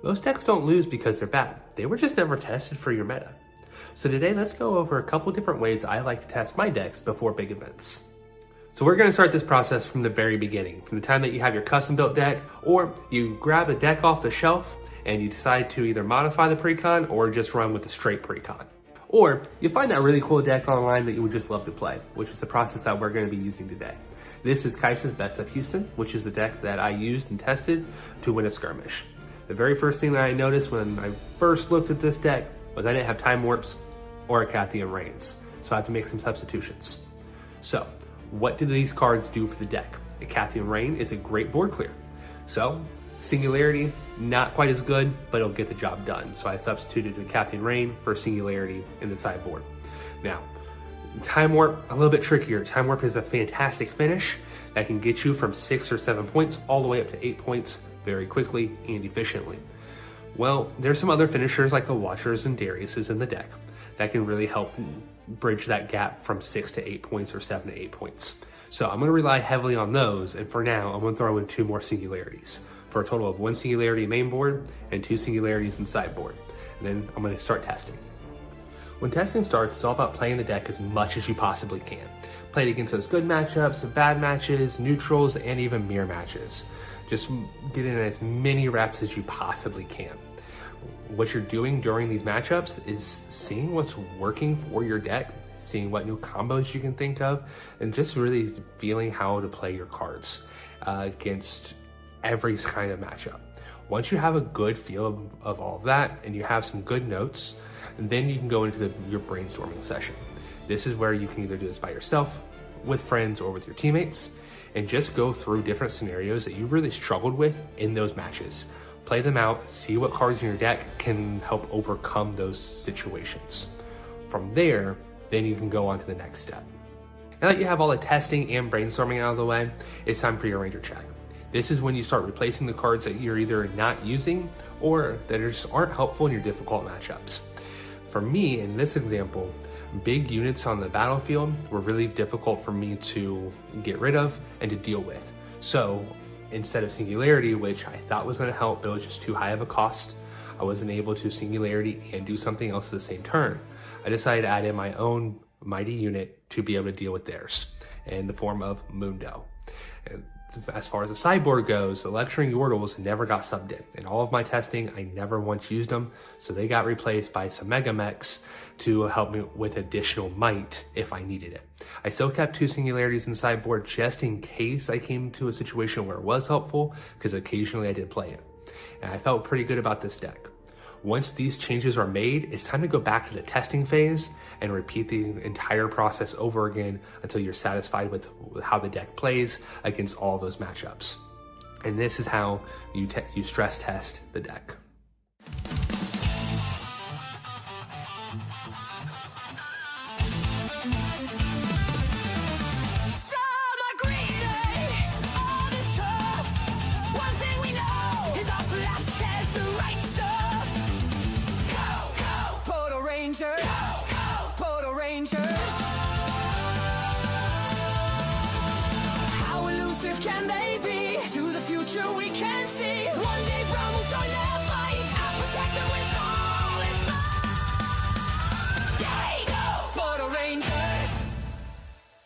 Most decks don't lose because they're bad. They were just never tested for your meta. So today, let's go over a couple different ways I like to test my decks before big events. So we're going to start this process from the very beginning, from the time that you have your custom built deck, or you grab a deck off the shelf and you decide to either modify the precon or just run with the straight precon. Or you find that really cool deck online that you would just love to play, which is the process that we're going to be using today. This is Kaisa's Best of Houston, which is the deck that I used and tested to win a skirmish. The very first thing that I noticed when I first looked at this deck was I didn't have Time Warps or a Cathian Reigns, so I had to make some substitutions. So, what do these cards do for the deck? A Cathian Reign is a great board clear. So, Singularity, not quite as good, but it'll get the job done. So I substituted a Cathian Reign for Singularity in the sideboard. Now, Time Warp, a little bit trickier. Time Warp is a fantastic finish that can get you from 6 or 7 points all the way up to 8 points very quickly and efficiently. Well, there's some other finishers like the Watchers and Dariuses in the deck that can really help bridge that gap from 6 to 8 points or 7 to 8 points. So I'm going to rely heavily on those, and for now, I'm going to throw in 2 more Singularities for a total of 1 Singularity main board and 2 Singularities in sideboard. And then I'm going to start testing. When testing starts, it's all about playing the deck as much as you possibly can. Play it against those good matchups, bad matches, neutrals, and even mirror matches. Just get in as many reps as you possibly can. What you're doing during these matchups is seeing what's working for your deck, seeing what new combos you can think of, and just really feeling how to play your cards against every kind of matchup. Once you have a good feel of all of that and you have some good notes, then you can go into your brainstorming session. This is where you can either do this by yourself, with friends, or with your teammates, and just go through different scenarios that you've really struggled with in those matches. Play them out, see what cards in your deck can help overcome those situations. From there, then you can go on to the next step. Now that you have all the testing and brainstorming out of the way, it's time for your Ranger check. This is when you start replacing the cards that you're either not using or that just aren't helpful in your difficult matchups. For me, in this example, big units on the battlefield were really difficult for me to get rid of and to deal with. So instead of Singularity, which I thought was going to help, but it was just too high of a cost, I wasn't able to Singularity and do something else at the same turn. I decided to add in my own mighty unit to be able to deal with theirs in the form of Mundo. And as far as the sideboard goes, the Lecturing Yordles never got subbed in. In all of my testing, I never once used them, so they got replaced by some Mega Mechs to help me with additional might if I needed it. I still kept 2 Singularities in sideboard just in case I came to a situation where it was helpful, because occasionally I did play it. And I felt pretty good about this deck. Once these changes are made, it's time to go back to the testing phase and repeat the entire process over again until you're satisfied with how the deck plays against all those matchups. And this is how you stress test the deck. How elusive can they be? To the future we